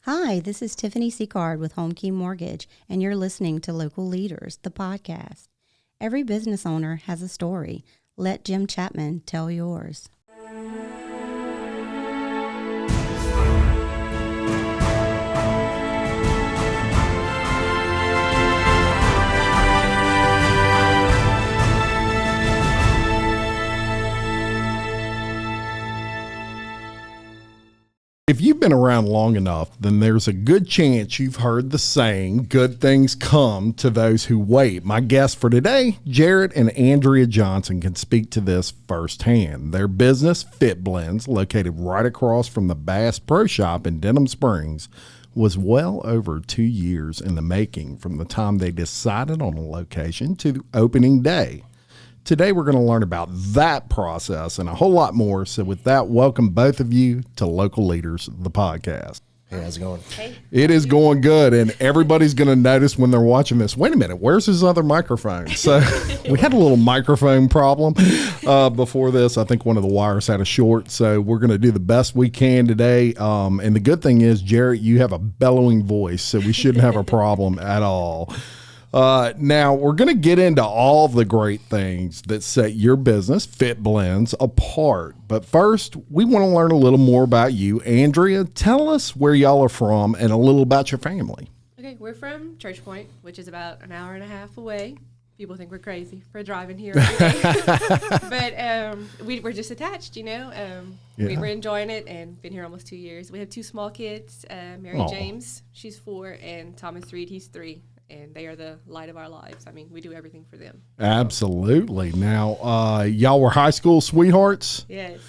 Hi, this is Tiffany Seacard with Home Key Mortgage, and you're listening to Local Leaders, the podcast. Every business owner has a story. Let Jim Chapman tell yours. If you've been around long enough, then there's a good chance you've heard the saying, good things come to those who wait. My guests for today, Jarreytt and Andrea Johnston, can speak to this firsthand. Their business, Fitblendz, located right across from the Bass Pro Shop in Denham Springs, was well over 2 years in the making from the time they decided on a location to opening day. Today, we're going to learn about that process and a whole lot more. So with that, welcome both of you to Local Leaders, the podcast. Hey, how's it going? Hey. It is going good, and everybody's going to notice when they're watching this, wait a minute, where's his other microphone? So we had a little microphone problem before this. I think one of the wires had a short, so we're going to do the best we can today. And the good thing is, Jarreytt, you have a bellowing voice, so we shouldn't have a problem at all. Now, we're going to get into all the great things that set your business, Fitblendz, apart. But first, we want to learn a little more about you. Andrea, tell us where y'all are from and a little about your family. Okay, we're from Church Point, which is about an hour and a half away. People think we're crazy for driving here every day. But we're just attached, you know. We're enjoying it and been here almost 2 years. We have two small kids, Mary James, she's 4, and Thomas Reed, he's 3. And they are the light of our lives. I mean, we do everything for them. Absolutely. Now, y'all were high school sweethearts? Yes.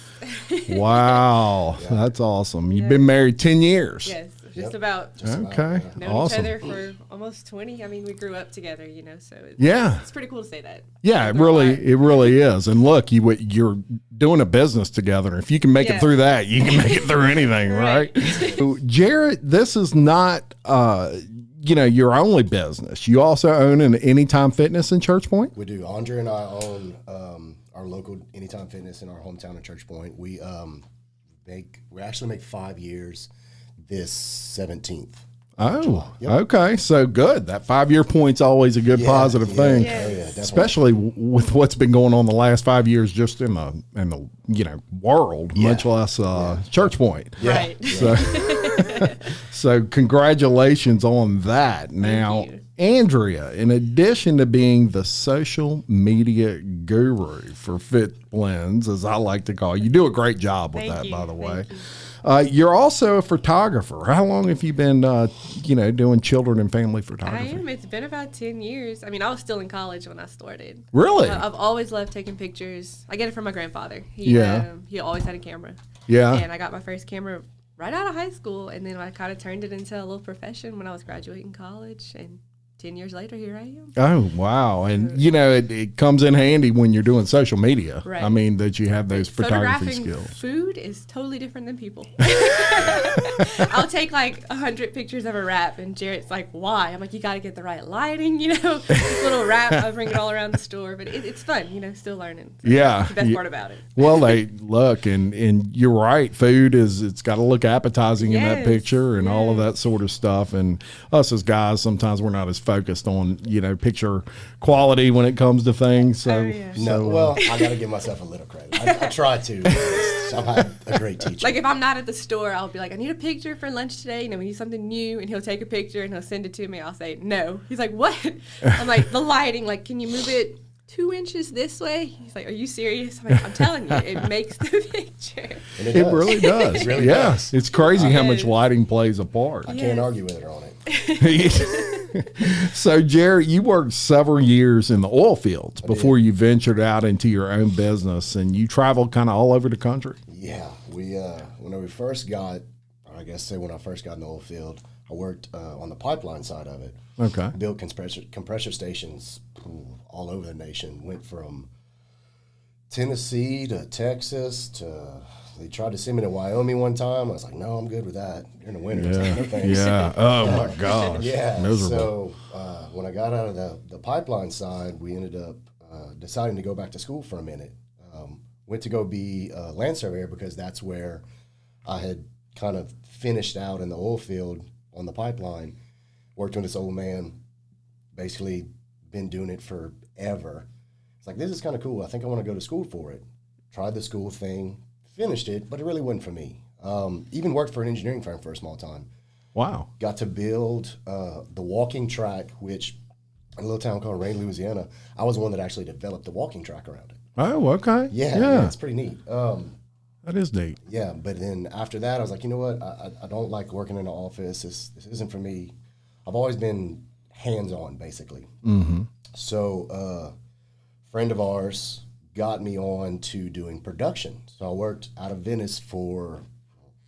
Wow. Yeah. That's awesome. You've been married 10 years. Yes. Just about. Okay. Known awesome. each other for almost 20. I mean, we grew up together, you know, so it's pretty cool to say that. Yeah, it really is. And look, you're doing a business together. If you can make it through that, you can make it through anything, right? So, Jarreytt, this is not your only business. You also own an Anytime Fitness in Church Point? We do. Andrea and I own our local Anytime Fitness in our hometown of Church Point. We actually make 5 years this 17th. Oh, okay. So good. That 5-year point's always a good positive thing. Yeah. Oh, yeah, definitely. Especially with what's been going on the last 5 years just in the world, much less Church Point. Yeah. Right. So congratulations on that. Now, Andrea, in addition to being the social media guru for Fitblendz, as I like to call you do a great job with that, by the way. You're also a photographer. How long have you been, doing children and family photography? I am. It's been about 10 years. I mean, I was still in college when I started. Really? I've always loved taking pictures. I get it from my grandfather. He always had a camera. Yeah. And I got my first camera right out of high school, and then I kind of turned it into a little profession when I was graduating college, and 10 years later, here I am. Oh, wow. And, it comes in handy when you're doing social media. Right. I mean, that you have those photography skills. Food is totally different than people. I'll take 100 pictures of a wrap, and Jarrett's like, why? I'm like, you got to get the right lighting, this little wrap. I bring it all around the store, but it's fun, still learning. So that's the best part about it. Well, look, and you're right. Food it's got to look appetizing in that picture and all of that sort of stuff. And us as guys, sometimes we're not as focused on, picture quality when it comes to things. So, I got to give myself a little credit. I try to. I've had a great teacher. If I'm not at the store, I'll be like, I need a picture for lunch today. We need something new. And he'll take a picture and he'll send it to me. I'll say, no. He's like, what? I'm like, the lighting, can you move it 2 inches this way? He's like, are you serious? I'm like, I'm telling you, it makes the picture. And it really does. It really does. It's crazy how much lighting plays a part. I can't argue with her on it. So, Jarreytt, you worked several years in the oil fields before you ventured out into your own business, and you traveled kind of all over the country. Yeah, when I first got in the oil field, I worked on the pipeline side of it. Okay. Built compressor stations all over the nation. Went from Tennessee to Texas to they tried to send me to Wyoming one time. I was like, no, I'm good with that. During the winter. Yeah. No thanks. Yeah. Oh my gosh. Yeah. Miserable. So when I got out of the pipeline side, we ended up deciding to go back to school for a minute. Went to go be a land surveyor because that's where I had kind of finished out in the oil field on the pipeline. Worked with this old man, basically been doing it forever. It's like, this is kind of cool. I think I want to go to school for it. Tried the school thing, finished it, but it really wasn't for me. Even worked for an engineering firm for a small time. Wow. Got to build the walking track, which in a little town called Rain, Louisiana, I was the one that actually developed the walking track around it. Oh, okay. Yeah, it's pretty neat. That is neat. Yeah, but then after that, I was like, you know what? I don't like working in an office. This isn't for me. I've always been hands-on, basically. Mm-hmm. So a friend of ours got me on to doing production. So I worked out of Venice for,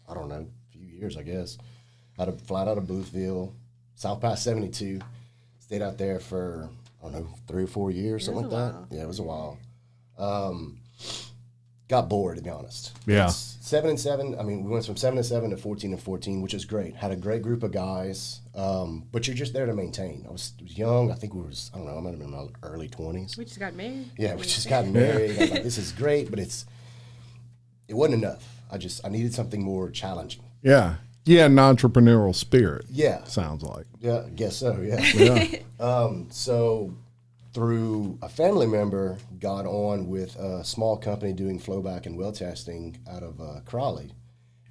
I don't know, a few years, I guess. Flat out of Boothville, South Pass 72. Stayed out there for, I don't know, 3 or 4 years, something like that. Yeah, it was a while. Got bored, to be honest. Yeah. It's 7 and 7. I mean, we went from 7 and 7 to 14 and 14, which is great. Had a great group of guys, but you're just there to maintain. I was young. I think I don't know, I might have been in my early 20s. We just got married. Yeah, we just got married. I was like, this is great, but it wasn't enough. I needed something more challenging. Yeah. Yeah, an entrepreneurial spirit. Yeah. Sounds like. Yeah, I guess so, yeah. Yeah. So through a family member, got on with a small company doing flowback and well testing out of Crawley.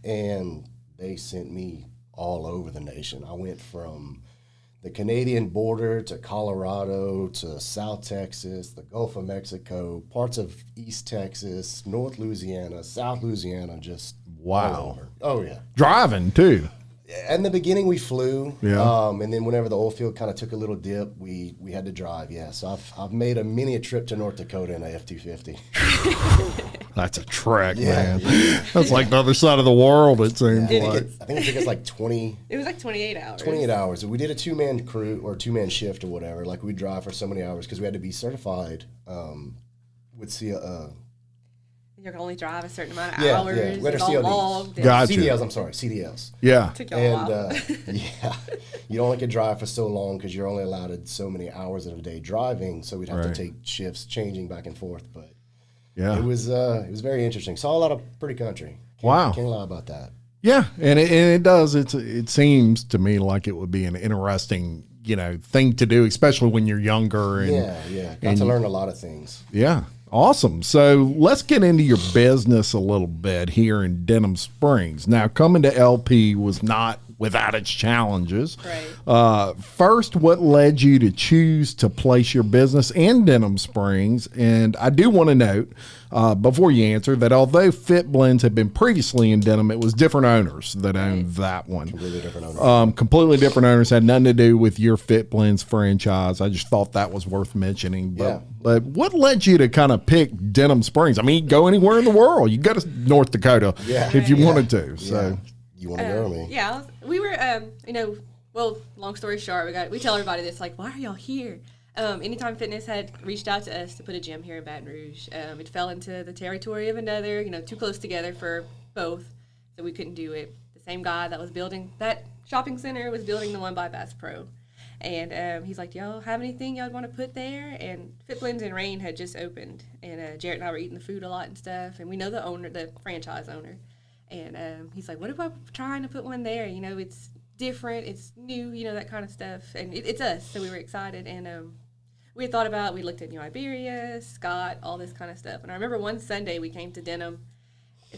And they sent me all over the nation. I went from the Canadian border to Colorado to South Texas, the Gulf of Mexico, parts of East Texas, North Louisiana, South Louisiana, just Wow. all over. Oh, yeah. Driving, too. In the beginning, we flew, Yeah. and then whenever the oil field kind of took a little dip, we had to drive. Yeah, so I've made many a trip to North Dakota in a F-250. That's a trek, Yeah, man. yeah. That's like the other side of the world, it seems I like. think it took us like 20. It was like 28 hours. 28 hours. We did a two-man crew or two-man shift or whatever. Like we'd drive for so many hours because we had to be certified with You can only drive a certain amount of Yeah, hours. yeah. We had and our all CODs. logged. and Gotcha. CDLs. I'm sorry, CDLs. Yeah. Took you a while. And yeah, you only could drive for so long because you're only allowed so many hours of a day driving. So we'd have Right. to take shifts, changing back and forth. But Yeah. it was very interesting. Saw a lot of pretty country. Wow. Can't lie about that. Yeah, and it does. It seems to me like it would be an interesting, thing to do, especially when you're younger. And, Yeah. Got to learn a lot of things. Yeah. Awesome. So let's get into your business a little bit here in Denham Springs. Now, coming to LP was not without its challenges. Right. First, what led you to choose to place your business in Denham Springs? And I do want to note, before you answer, that although Fitblendz had been previously in Denham, it was different owners that owned that one. Completely different owner. Completely different owners, had nothing to do with your Fitblendz franchise. I just thought that was worth mentioning. But what led you to kind of pick Denham Springs? I mean, go anywhere in the world. You go to North Dakota if you wanted to. So You want to go with me? Yeah, we were, well, long story short, we tell everybody this, like, why are y'all here? Anytime Fitness had reached out to us to put a gym here in Baton Rouge, it fell into the territory of another, too close together for both, so we couldn't do it. The same guy that was building that shopping center was building the one by Bass Pro. And he's like, y'all have anything y'all want to put there? And Fitblendz and Rain had just opened, and Jarrett and I were eating the food a lot and stuff, and we know the franchise owner. And he's like, what about trying to put one there? It's different, it's new, that kind of stuff. And it's us, so we were excited. And we had thought about, we looked at New Iberia, Scott, all this kind of stuff. And I remember one Sunday we came to Denham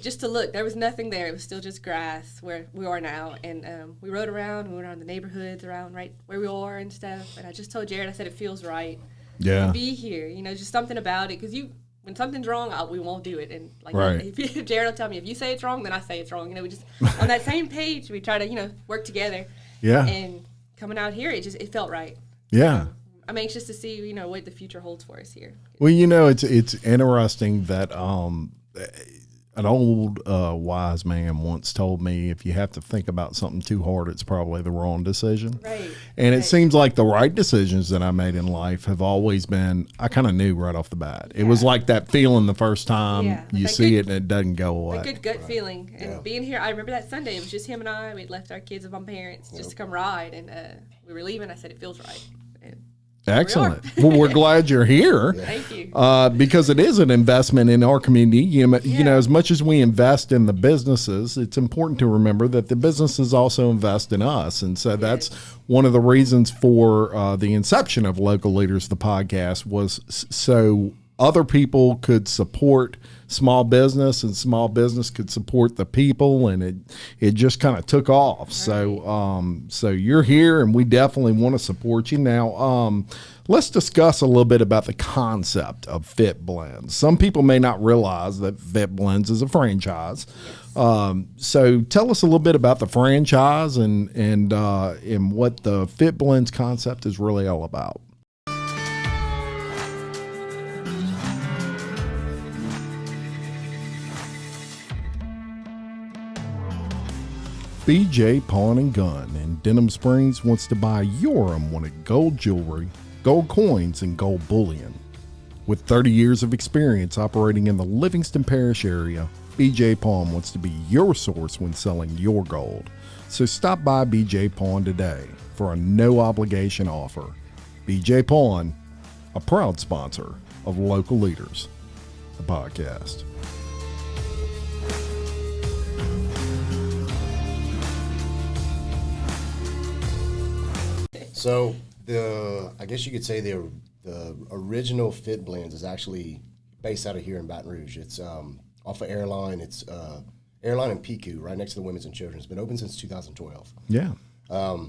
just to look. There was nothing there. It was still just grass where we are now. And we rode around. We went around the neighborhoods around right where we are and stuff. And I just told Jarrett, I said, it feels right yeah. to be here. Just something about it. Because when something's wrong, we won't do it. And like Right. if Jarrett will tell me, if you say it's wrong, then I say it's wrong. We just on that same page. We try to work together. Yeah. And coming out here, it felt right. Yeah. I'm anxious to see what the future holds for us here. Well, it's interesting that an old wise man once told me, if you have to think about something too hard, it's probably the wrong decision. Right. And it Right. seems like the right decisions that I made in life have always been, I kind of knew right off the bat. It was like that feeling the first time Yeah. you Like see good- it and it doesn't go away. A good gut feeling. And being here, I remember that Sunday, it was just him and I. We'd left our kids with my parents just to come ride. And we were leaving. I said, it feels right. And Excellent. Well, we're glad you're here. Thank you. Because it is an investment in our community. You know, as much as we invest in the businesses, it's important to remember that the businesses also invest in us. And so that's one of the reasons for the inception of Local Leaders, the podcast, was so other people could support small business and small business could support the people, and it just kind of took off. Right. So you're here, and we definitely want to support you. Now, let's discuss a little bit about the concept of Fitblendz. Some people may not realize that Fitblendz is a franchise. So tell us a little bit about the franchise and what the Fitblendz concept is really all about. BJ Pawn and Gun in Denham Springs wants to buy your unwanted gold jewelry, gold coins, and gold bullion. With 30 years of experience operating in the Livingston Parish area, BJ Pawn wants to be your source when selling your gold. So stop by BJ Pawn today for a no-obligation offer. BJ Pawn, a proud sponsor of Local Leaders, the podcast. So I guess you could say the original Fitblendz is actually based out of here in Baton Rouge. It's off of Airline. It's Airline and PQ, right next to the Women's and Children's. It's been open since 2012. Yeah. But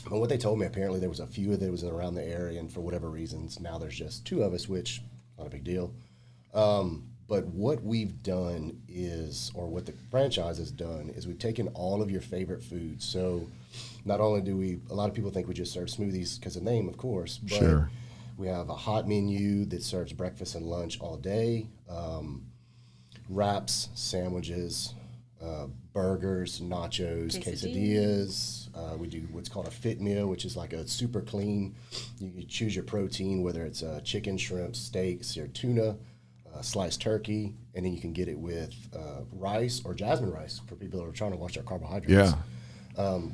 what they told me, apparently there was a few that was around the area, and for whatever reasons, now there's just two of us, which not a big deal. But what we've done is, or what the franchise has done, is we've taken all of your favorite foods. So not only do a lot of people think we just serve smoothies because of name, of course, but sure. We have a hot menu that serves breakfast and lunch all day, wraps, sandwiches, burgers, nachos, quesadillas. We do what's called a fit meal, which is like a super clean. You can choose your protein, whether it's chicken, shrimp, steaks, or tuna, sliced turkey, and then you can get it with rice or jasmine rice for people who are trying to watch their carbohydrates. Yeah.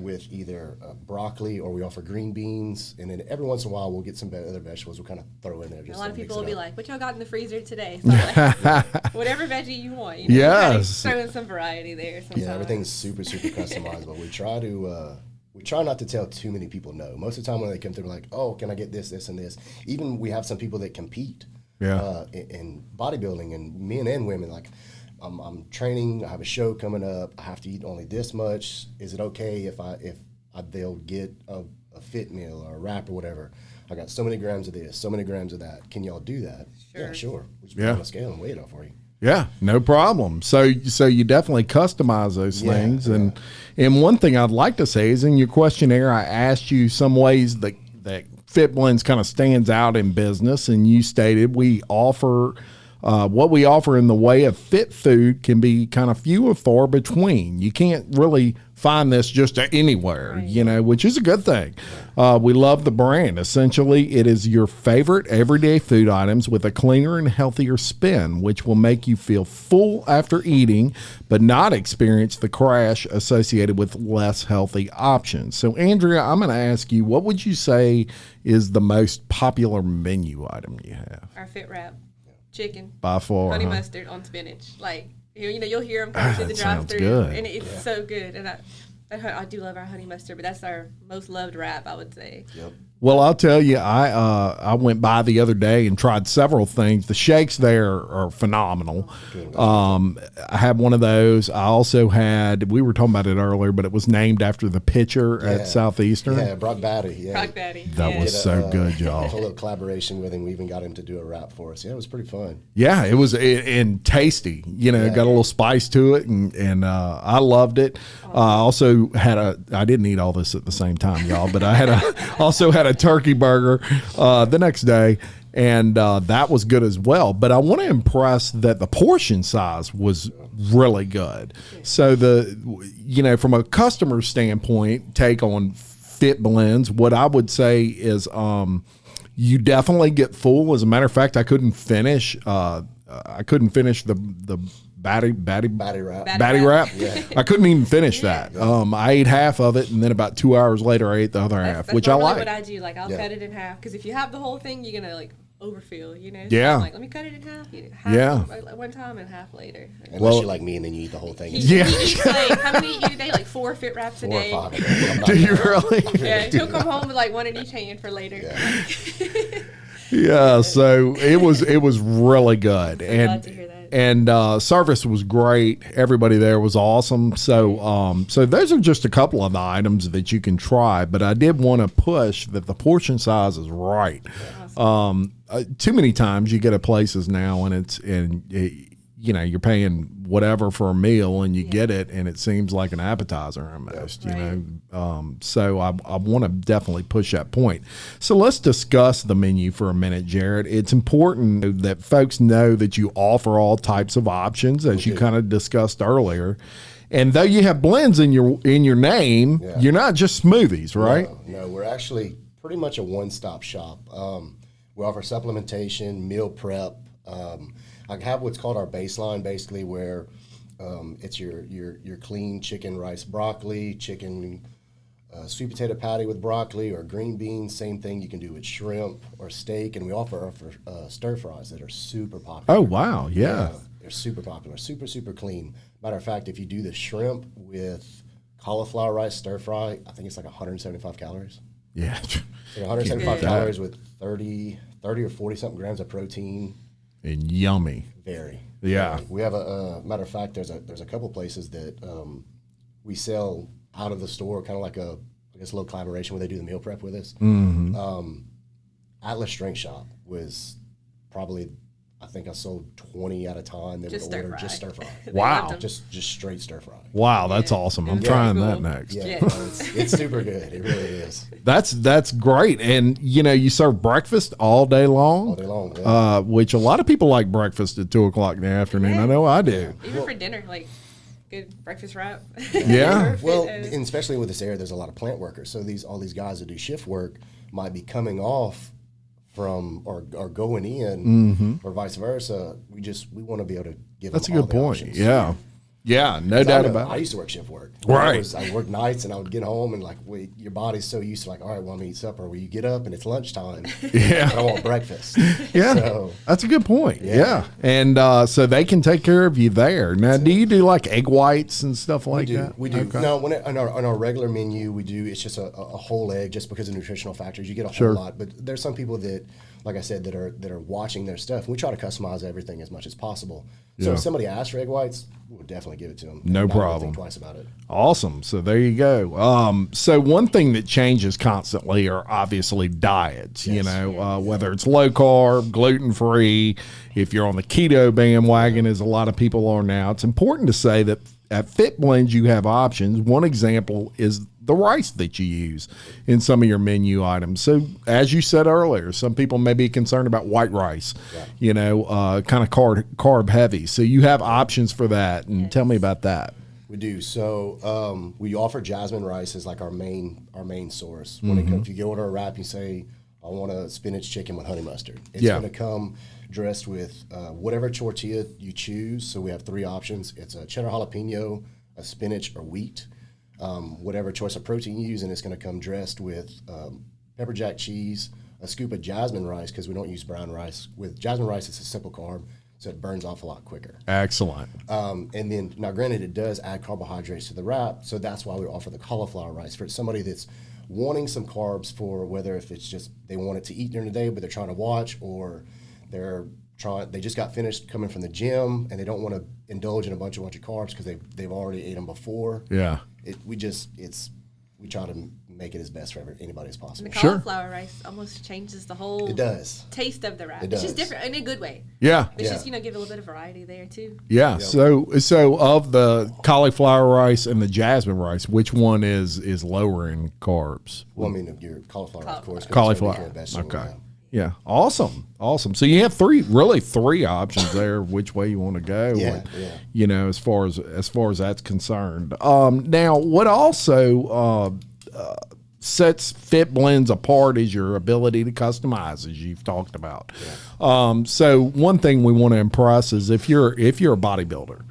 With either broccoli, or we offer green beans, and then every once in a while we'll get some other vegetables we'll kind of throw in there. Just a lot of people will be like, what y'all got in the freezer today? So like, whatever veggie you want. You know, yes. Throw in some variety there sometimes. Yeah, everything's super, super customizable. We try not to tell too many people no. Most of the time when they come through, we're like, oh, can I get this, this, and this? Even we have some people that compete in bodybuilding, and men and women, like, I'm training. I have a show coming up. I have to eat only this much. Is it okay if they'll get a fit meal or a wrap or whatever? I got so many grams of this, so many grams of that. Can y'all do that? Sure. Yeah, sure. We'll just put it on a scale and weigh it out for you. Yeah, no problem. So you definitely customize those things. And one thing I'd like to say is in your questionnaire, I asked you some ways that Fitblendz kind of stands out in business, and you stated we offer. What we offer in the way of fit food can be kind of few and far between. You can't really find this just anywhere, right. Which is a good thing. We love the brand. Essentially, it is your favorite everyday food items with a cleaner and healthier spin, which will make you feel full after eating, but not experience the crash associated with less healthy options. So, Andrea, I'm going to ask you, what would you say is the most popular menu item you have? Our fit wrap. Chicken, by far, honey mustard on spinach. Like, you'll hear them coming through the drive-thru, and it's so good. And I do love our honey mustard, but that's our most loved wrap, I would say. Yep. Well, I'll tell you, I went by the other day and tried several things. The shakes there are phenomenal. I had one of those. I also had, we were talking about it earlier, but it was named after the pitcher at Southeastern. Yeah, Brock Batty. Yeah. Brock Batty. That was so good, y'all. A little collaboration with him. We even got him to do a wrap for us. Yeah, it was pretty fun. Yeah, it was and tasty. Got a little spice to it, and I loved it. I also had I didn't eat all this at the same time, y'all, but I also had a turkey burger the next day, and that was good as well. But I want to impress that the portion size was really good. So from a customer standpoint, take on Fitblendz, what I would say is you definitely get full. As a matter of fact, I couldn't finish the batty wrap. wrap. Yeah. I couldn't even finish that. I ate half of it, and then about 2 hours later, I ate the other half, That's which I like. what I do. Like I'll cut it in half because if you have the whole thing, you're gonna like overfill. You know. So Yeah. I'm like, let me cut it in half. One time and half later. Unless you're like me and then you eat the whole thing. Yeah. He eats like, how many you eat a day? Like 4 fit wraps a 4 or day. 5. Do you really? Yeah, he'll come home with like one in each hand for later. Yeah. Yeah, so it was really good, Glad to hear that. and service was great. Everybody there was awesome. So so those are just a couple of the items that you can try. But I did want to push that the portion size is right. Awesome. Too many times you get at places now, and you're paying whatever for a meal, and you get it, and it seems like an appetizer almost. Right. You know, so I want to definitely push that point. So let's discuss the menu for a minute, Jarrett. It's important that folks know that you offer all types of options, as you kind of discussed earlier. And though you have Blendz in your name, you're not just smoothies, right? No, we're actually pretty much a one-stop shop. We offer supplementation, meal prep. I have what's called our baseline, basically, where it's your clean chicken, rice, broccoli, chicken, sweet potato patty with broccoli or green beans. Same thing you can do with shrimp or steak, and we offer stir fries that are super popular. Oh wow, yeah. They're super popular, super clean. Matter of fact, if you do the shrimp with cauliflower rice stir fry, I think it's like 175 calories. Yeah, Like 175 calories with 30 or 40 something grams of protein. and yummy. Very. Yeah. We have a matter of fact. There's a couple places that we sell out of the store, kind of like a little collaboration where they do the meal prep with us. Mm-hmm. Atlas Strength Shop was probably, I think I sold 20 at a time. They Just would stir order fry. just stir fry. Wow. loved 'em. just straight stir fry. Wow, that's awesome. I'm Very trying cool. that next. Yeah, Yeah. no, it's super good. It really is. That's great. And you serve breakfast all day long. All day long. Yeah. Which a lot of people like breakfast at 2:00 in the afternoon. I know I do. Even for dinner, like good breakfast wrap. Yeah. Well, and especially with this area, there's a lot of plant workers. So all these guys that do shift work might be coming off from or going in, or vice versa. We want to be able to give. That's a them all good the point. options. Yeah. Yeah, no doubt about I it. used to work shift work. Right. I worked nights, and I would get home and your body's so used to all right, well, I'm gonna eat supper. Well, you get up and it's lunchtime. Yeah. I don't want breakfast. Yeah, So, that's a good point. Yeah, and so they can take care of you there. Now, do you do like egg whites and stuff like that? We do. Okay. No, on our regular menu, we do. It's just a whole egg, just because of nutritional factors. You get a Sure. whole lot, but there's some people that, like I said, that are watching their stuff. We try to customize everything as much as possible. So Yeah. if somebody asks for egg whites, we'll definitely give it to them. No Not even problem. Think twice about it. Awesome. So there you go. So one thing that changes constantly are obviously diets, whether it's low carb, gluten free, if you're on the keto bandwagon, as a lot of people are now. It's important to say that at Fitblendz, you have options. One example is the rice that you use in some of your menu items. So as you said earlier, some people may be concerned about white rice, kind of carb heavy. So you have options for that. And tell me about that. We do. So we offer jasmine rice as like our main source. When it comes, if you order a wrap, you say, I want a spinach chicken with honey mustard. It's going to come dressed with whatever tortilla you choose. So we have 3 options. It's a cheddar jalapeno, a spinach, or wheat. Whatever choice of protein you use, and it's going to come dressed with pepper jack cheese, a scoop of jasmine rice, because we don't use brown rice. With jasmine rice, it's a simple carb, so it burns off a lot quicker. Excellent. And then, now granted, it does add carbohydrates to the wrap, so that's why we offer the cauliflower rice for somebody that's wanting some carbs, for whether if it's just they want it to eat during the day, but they're trying to watch, or they just got finished coming from the gym and they don't want to indulge in a bunch of carbs because they've already ate them before. Yeah. We try to make it as best for anybody as possible. And the cauliflower rice almost changes the whole It does. taste of the wrap. It It's just does. different in a good way. Yeah. It's Yeah. just, give a little bit of variety there too. Yeah. So of the cauliflower rice and the jasmine rice, which one is lower in carbs? Well, I mean, your cauliflower, of course. 'cause it's a Cauliflower. recurrent vegetable, Okay. yeah. Yeah. Awesome. So you have three options there, which way you want to go. Yeah, as far as that's concerned. Now, what also sets Fitblendz apart is your ability to customize, as you've talked about. So one thing we want to impress is if you're a bodybuilder,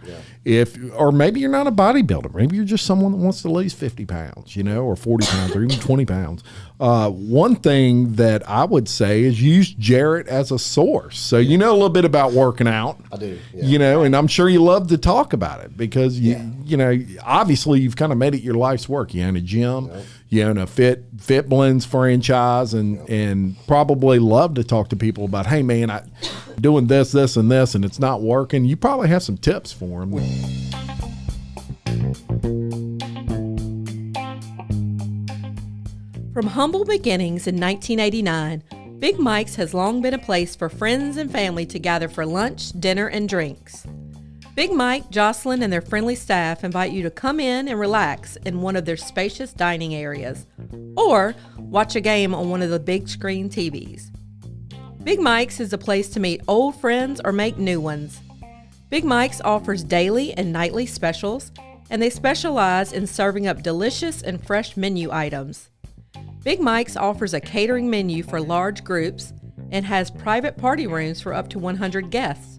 or maybe you're not a bodybuilder, maybe you're just someone that wants to lose 50 pounds, or 40 pounds or even 20 pounds. One thing that I would say is use Jarreytt as a source. So you know a little bit about working out. I do. And I'm sure you love to talk about it because obviously you've kind of made it your life's work. You own a gym. Yep. You own a Fitblendz franchise, and probably love to talk to people about, hey man, I'm doing this, and this, and it's not working. You probably have some tips for them. From humble beginnings in 1989, Big Mike's has long been a place for friends and family to gather for lunch, dinner, and drinks. Big Mike, Jocelyn, and their friendly staff invite you to come in and relax in one of their spacious dining areas, or watch a game on one of the big screen TVs. Big Mike's is a place to meet old friends or make new ones. Big Mike's offers daily and nightly specials, and they specialize in serving up delicious and fresh menu items. Big Mike's offers a catering menu for large groups and has private party rooms for up to 100 guests.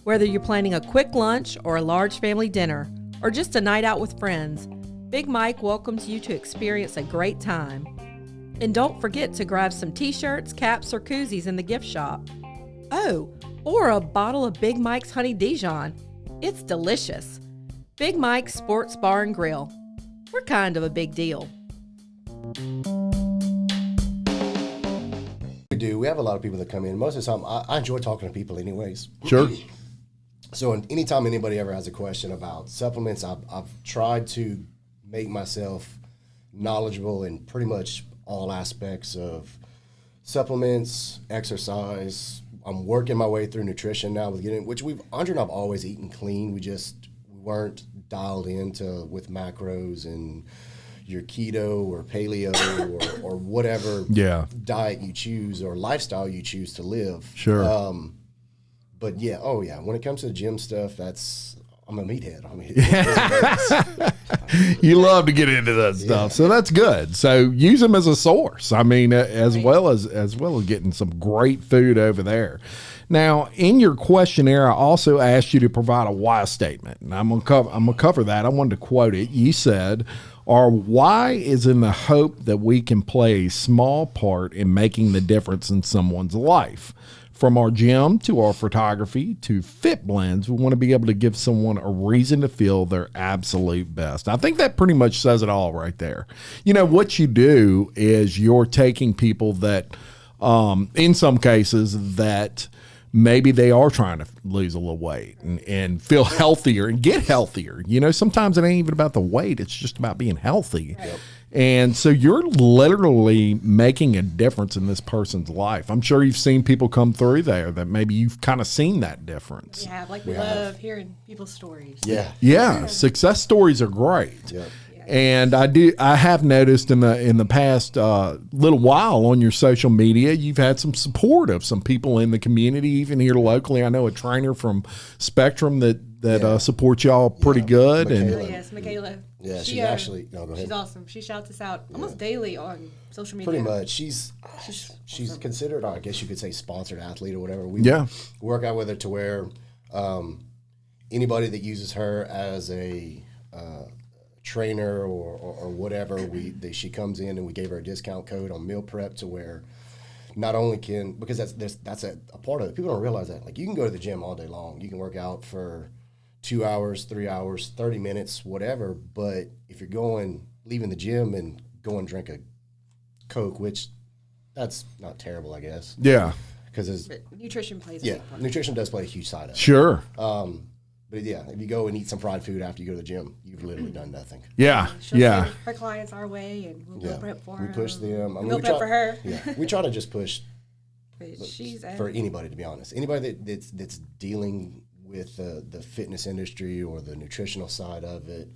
Whether you're planning a quick lunch or a large family dinner, or just a night out with friends, Big Mike welcomes you to experience a great time. And don't forget to grab some t-shirts, caps, or koozies in the gift shop. Oh, or a bottle of Big Mike's Honey Dijon. It's delicious. Big Mike's Sports Bar and Grill. We're kind of a big deal. We have a lot of people that come in. Most of the time, I enjoy talking to people anyways. Sure. So anytime anybody ever has a question about supplements, I've tried to make myself knowledgeable in pretty much all aspects of supplements, exercise. I'm working my way through nutrition now with which Andrea and I've always eaten clean. We weren't dialed into with macros and your keto or paleo or whatever diet you choose or lifestyle you choose to live. Sure. But when it comes to the gym stuff, I'm a meathead. You love to get into that stuff, so that's good. So use them as a source. I mean, as well as getting some great food over there. Now, in your questionnaire, I also asked you to provide a why statement, and I'm gonna cover that. I wanted to quote it. You said, "Our why is in the hope that we can play a small part in making the difference in someone's life. From our gym to our photography to Fitblendz, we want to be able to give someone a reason to feel their absolute best." I think that pretty much says it all right there. What you do is you're taking people that, in some cases, that maybe they are trying to lose a little weight and feel healthier and get healthier. Sometimes it ain't even about the weight. It's just about being healthy. Right. And so you're literally making a difference in this person's life. I'm sure you've seen people come through there that maybe you've kind of seen that difference. Yeah, we love hearing people's stories. Yeah. Success stories are great. Yeah. And I have noticed in the past little while on your social media, you've had some support of some people in the community, even here locally. I know a trainer from Spectrum that supports y'all pretty good. Michaela. Yes, Michaela. Yeah, she's actually go ahead. She's awesome. She shouts us out almost daily on social media. Pretty much. She's considered, I guess you could say, sponsored athlete or whatever. We work out with her to where anybody that uses her as a trainer or whatever, she comes in and we gave her a discount code on meal prep to where not only because that's a part of it. People don't realize that. Like, you can go to the gym all day long. You can work out for 2 hours, 3 hours, 30 minutes, whatever. But if you're leaving the gym and going drink a Coke, which that's not terrible, I guess. Yeah. Because nutrition plays a big part. Nutrition does play a huge side of it. Sure. But if you go and eat some fried food after you go to the gym, you've literally done nothing. Yeah. She'll send her clients our way, and we'll meal prep for her. We push them. Meal prep for her. Yeah. We try to just push she's for anybody, to be honest. Anybody that's dealing with the fitness industry or the nutritional side of it,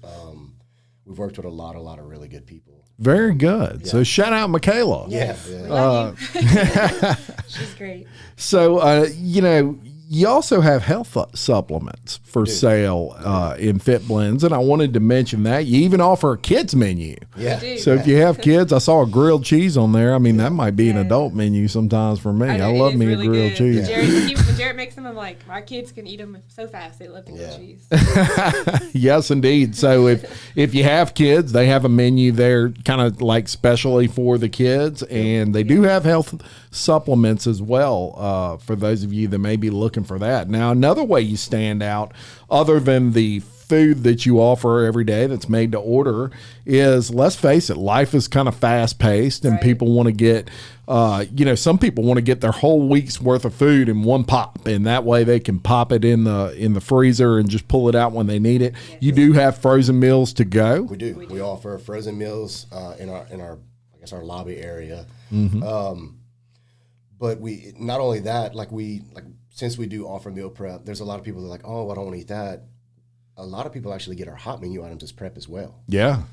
we've worked with a lot of really good people. Very good. Yeah. So shout out Michaela. Yeah. We love you. She's great. So, you also have health supplements for sale in Fitblendz, and I wanted to mention that you even offer a kids menu. Yeah. So if you have kids, I saw a grilled cheese on there. I mean, that might be an adult menu sometimes for me. I love me really a grilled cheese. When Jarrett makes them, I'm like, my kids can eat them so fast. They love the grilled cheese. Yes, indeed. So if you have kids, they have a menu there, kind of like specially for the kids, and they do have health supplements as well for those of you that may be looking for that. Now, another way you stand out, other than the food that you offer every day that's made to order, is, let's face it, life is kind of fast paced, and people want to get some people want to get their whole week's worth of food in one pop, and that way they can pop it in the freezer and just pull it out when they need it. You do have frozen meals to go. We do. We offer frozen meals in our I guess our lobby area. But we, not only that, since we do offer meal prep, there's a lot of people that are like, oh, I don't want to eat that. A lot of people actually get our hot menu items as prep as well. Yeah.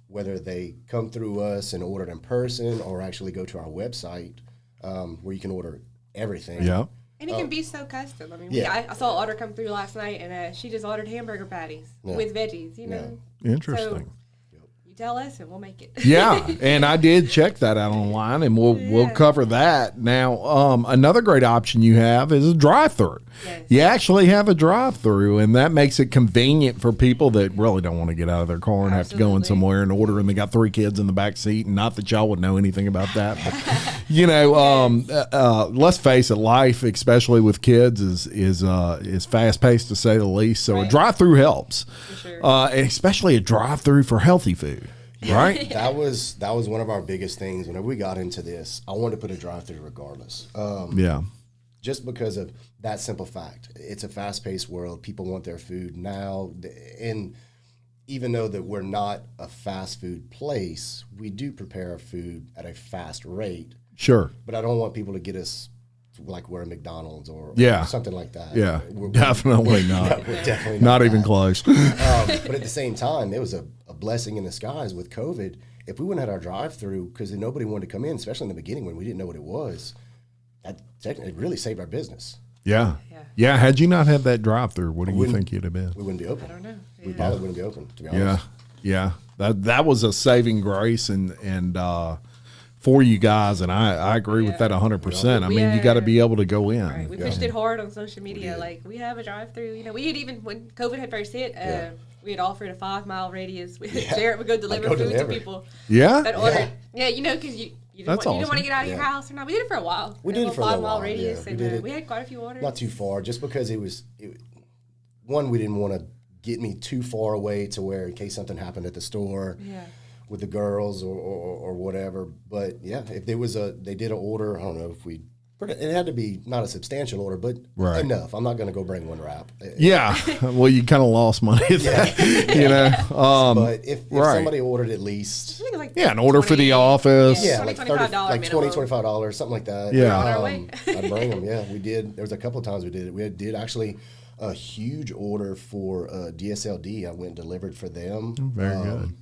Whether they come through us and order it in person, or actually go to our website where you can order everything. Yeah. And it can be so custom. I mean, I saw an order come through last night, and she just ordered hamburger patties with veggies, you know. Interesting. So, you tell us and we'll make it. Yeah, and I did check that out online, and we'll cover that. Now, another great option you have is a drive-through. Yes. You actually have a drive-through, and that makes it convenient for people that really don't want to get out of their car and have to go in somewhere and order, and they got 3 kids in the back seat, and not that y'all would know anything about that, but let's face it, life, especially with kids, is fast-paced to say the least. So a drive-through helps, for sure. And especially a drive-through for healthy food. Right. That was one of our biggest things. Whenever we got into this, I wanted to put a drive-through regardless. Just because of that simple fact. It's a fast-paced world. People want their food now. And even though that we're not a fast food place, we do prepare our food at a fast rate. Sure. But I don't want people to get us like we're a McDonald's or something like that. Yeah, definitely not. We're definitely not even close. But at the same time, it was a blessing in disguise with COVID. If we wouldn't have had our drive-through, because nobody wanted to come in, especially in the beginning when we didn't know what it was, it really saved our business. Yeah. Had you not had that drive-through, what do you think you'd have been? We wouldn't be open. I don't know. We probably wouldn't be open, to be honest. Yeah. That was a saving grace, and for you guys, and I agree with that 100%. I mean, you got to be able to go in. Right. We pushed it hard on social media. Like, we have a drive-through. You know, we had even, when COVID had first hit, we had offered a 5-mile radius. Jarrett would go deliver food to people. Yeah? That ordered. Yeah, you know, because you didn't want to get out of your house or not. We did it for a while. We did it for a 5-mile radius, and we had quite a few orders. Not too far, just because one, we didn't want to get me too far away to where in case something happened at the store. Yeah. With the girls or whatever. But if there was they did an order, I don't know if it had to be not a substantial order, but enough. I'm not going to go bring 1 wrap. Yeah. Well, you kind of lost money at that, you know. But if somebody ordered at least. An order for the office. Yeah, like $30, $25, something like that. Yeah. I'd bring them. Yeah, we did. There was a couple of times we did it. We did actually a huge order for DSLD. I went and delivered for them. Very good.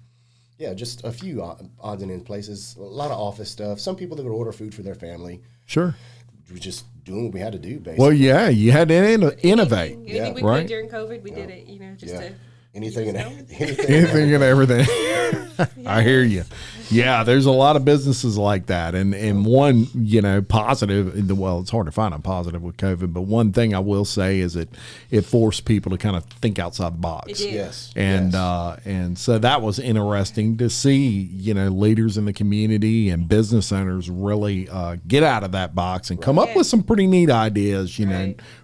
Yeah, just a few odds and ends places. A lot of office stuff. Some people that would order food for their family. Sure. We were just doing what we had to do, basically. Well, you had to innovate. Anything we could during COVID, we did it, just to... Anything and everything. I hear you. Yeah, there's a lot of businesses like that. And one, positive, well, it's hard to find a positive with COVID, but one thing I will say is it forced people to kind of think outside the box. It did. Yes. And so that was interesting to see, leaders in the community and business owners really get out of that box and come up with some pretty neat ideas,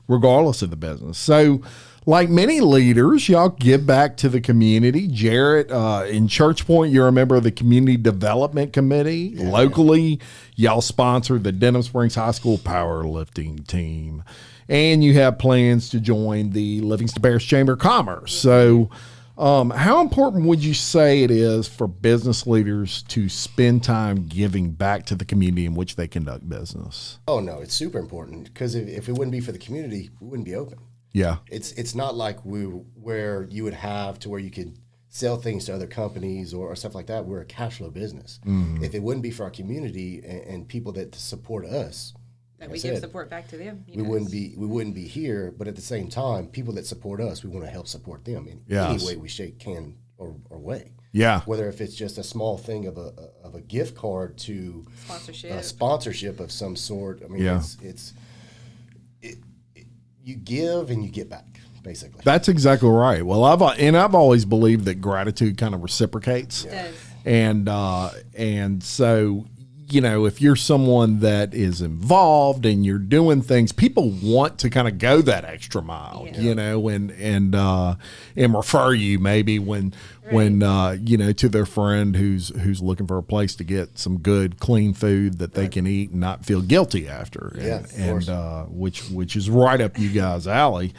regardless of the business. So, like many leaders, y'all give back to the community. Jarrett, in Church Point, you're a member of the Community Development Committee. Yeah. Locally, y'all sponsor the Denham Springs High School powerlifting team. And you have plans to join the Livingston Parish Chamber of Commerce. So how important would you say it is for business leaders to spend time giving back to the community in which they conduct business? Oh, no, it's super important. Because if it wouldn't be for the community, we wouldn't be open. Yeah, it's not like where you would have to where you could sell things to other companies or stuff like that. We're a cash flow business. Mm-hmm. If it wouldn't be for our community and people that support us, that like we I give said, support back to them. we wouldn't be here. But at the same time, people that support us, we want to help support them in Yes. any way we can or way. Yeah. Whether if it's just a small thing of a gift card to a sponsorship of some sort. I mean, Yeah. you give and you get back, basically. That's exactly right. Well, I've always believed that gratitude kind of reciprocates. It does. And so, you know, if you're someone that is involved and you're doing things, people want to kind of go that extra mile, you know, and refer you maybe when you know, to their friend who's looking for a place to get some good, clean food that they can eat and not feel guilty after. And which is right up you guys' alley.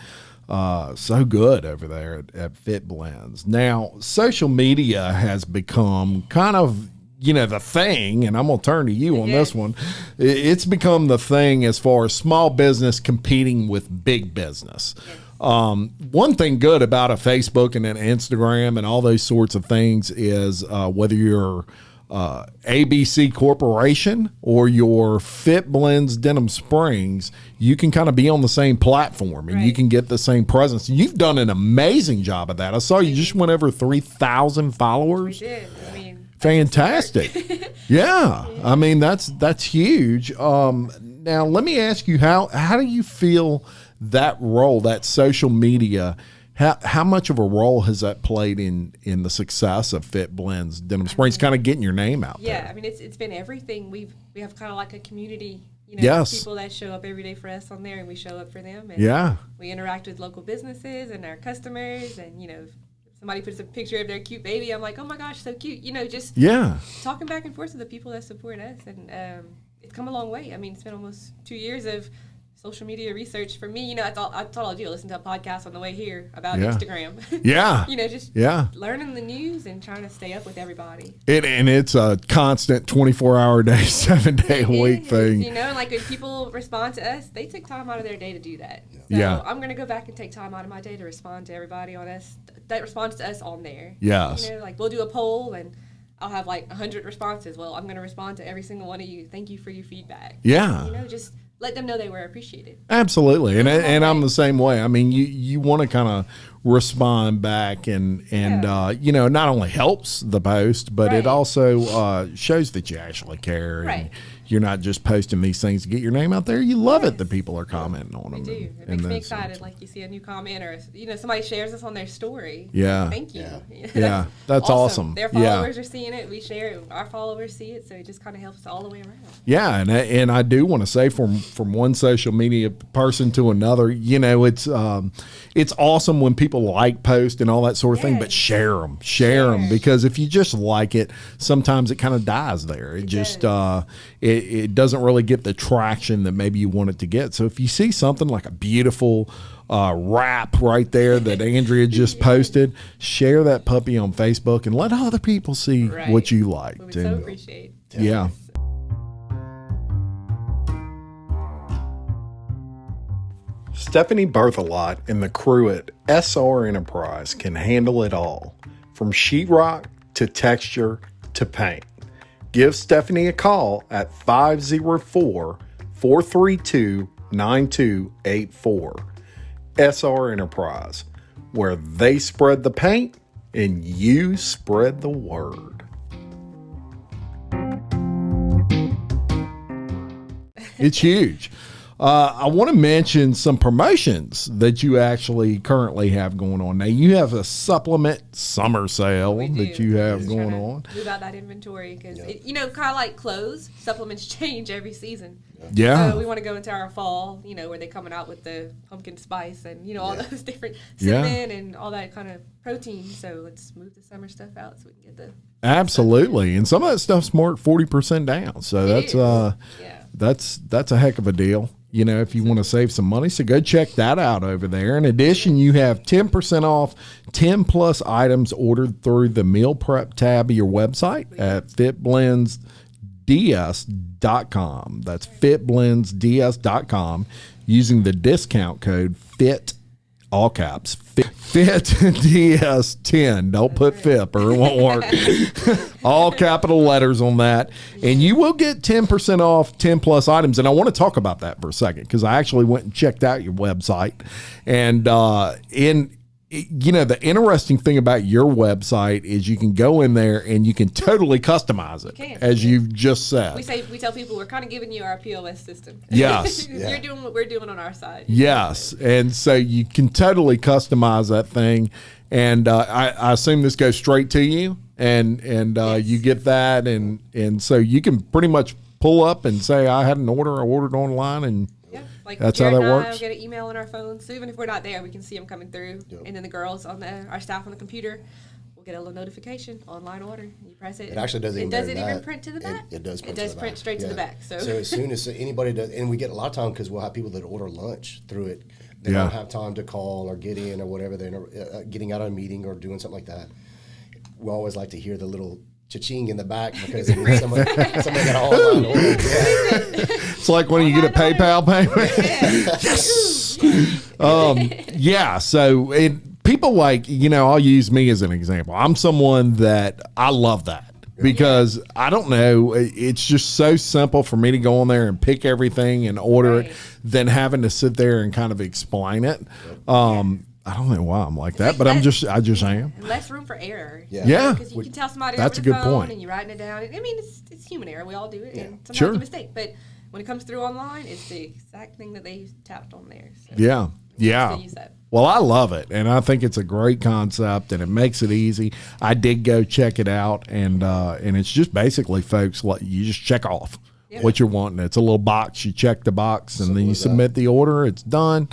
So good over there at Fitblendz. Now, social media has become kind of, you know, the thing, and I'm going to turn to you on this one. It's become the thing as far as small business competing with big business. One thing good about a Facebook and an Instagram and all those sorts of things is whether you're ABC Corporation or your Fitblendz Denham Springs, you can kind of be on the same platform and you can get the same presence. You've done an amazing job of that. I saw you just went over 3,000 followers. We did. I mean, fantastic. Yeah. I mean, that's huge. Now let me ask you, how do you feel that role, that social media, how much of a role has that played in the success of Fitblendz Denham Springs, kind of getting your name out there? Yeah, I mean, it's been everything. We have kind of like a community, you know, people that show up every day for us on there, and we show up for them. And we interact with local businesses and our customers, and, you know, if somebody puts a picture of their cute baby, I'm like, oh my gosh, so cute. You know, just talking back and forth with the people that support us, and it's come a long way. I mean, it's been almost 2 years of social media research for me. You know, I thought I'd do listen to a podcast on the way here about Instagram. You know, just learning the news and trying to stay up with everybody. And it's a constant 24-hour day, 7-day a week thing. You know, like when people respond to us, they take time out of their day to do that. So I'm going to go back and take time out of my day to respond to everybody on us that responds to us on there. Yes. You know, like we'll do a poll and I'll have like 100 responses. Well, I'm going to respond to every single one of you. Thank you for your feedback. Yeah. You know, just let them know they were appreciated. Absolutely. And I'm the same way. I mean, you want to kind of respond back and you know, not only helps the post, but it also shows that you actually care. And you're not just posting these things to get your name out there. You love it that people are commenting on them. We do. It makes me excited. Like you see a new comment or, you know, somebody shares us on their story. Yeah. Thank you. Yeah. That's awesome. Their followers are seeing it. We share it. Our followers see it. So it just kind of helps us all the way around. Yeah. And I do want to say from one social media person to another, you know, it's awesome when people like post and all that sort of thing, but share them because if you just like it, sometimes it kind of dies there. It just, it doesn't really get the traction that maybe you want it to get. So if you see something like a beautiful wrap right there that Andrea just posted, share that puppy on Facebook and let other people see what you liked. We would so appreciate. Yeah. Stephanie Berthelot and the crew at SR Enterprise can handle it all, from sheetrock to texture to paint. Give Stephanie a call at 504-432-9284. SR Enterprise, where they spread the paint and you spread the word. It's huge. I want to mention some promotions that you actually currently have going on. Now, you have a supplement summer sale that you have going on. Move out that inventory because, you know, kind of like clothes, supplements change every season. Yeah. So we want to go into our fall, you know, where they're coming out with the pumpkin spice and, you know, all those different cinnamon and all that kind of protein. So let's move the summer stuff out so we can get the. Absolutely. And some of that stuff's more 40% down. So that's a heck of a deal. You know, if you want to save some money, so go check that out over there. In addition, you have 10% off 10 plus items ordered through the meal prep tab of your website at fitblendzds.com. That's fitblendzds.com using the discount code FIT, all caps, Fit DS10. Don't put FIP or it won't work. All capital letters on that. And you will get 10% off 10 plus items. And I want to talk about that for a second because I actually went and checked out your website. And the interesting thing about your website is you can go in there and you can totally customize it, as you've just said. We tell people we're kind of giving you our POS system. Yes. You're doing what we're doing on our side. Yes. And so you can totally customize that thing. And I assume this goes straight to you and Yes. you get that. And so you can pretty much pull up and say, I had an order, I ordered online, and Yeah, like that's Jared how that and works. I get an email on our phones, so even if we're not there, we can see them coming through. Yep. And then the girls on our staff on the computer will get a little notification, online order. You press it. It actually doesn't even doesn't better than even that. print to the back. It does print It does to the print back. straight to the Yeah. back. So as soon as anybody does, and we get a lot of time because we'll have people that order lunch through it. They Yeah. don't have time to call or get in or whatever. They're getting out of a meeting or doing something like that. We always like to hear the little cha-ching in the back because somebody got all online order. Yeah. It's like when you get a PayPal payment. Yes. Yeah. So people I'll use me as an example. I'm someone that I love that because I don't know. It's just so simple for me to go on there and pick everything and order it than having to sit there and kind of explain it. I don't know why I'm like that, but I just am. less room for error. Yeah. Because you can tell somebody That's over a the good phone point. and you're writing it down. I mean, it's human error. We all do it. And sometimes Sure. a mistake. But when it comes through online, it's the exact thing that they tapped on there. So Yeah. Yeah. still use that. Well, I love it, and I think it's a great concept, and it makes it easy. I did go check it out, and it's just basically, folks, you just check off what you're wanting. It's a little box. You check the box, and then you submit the order. It's done,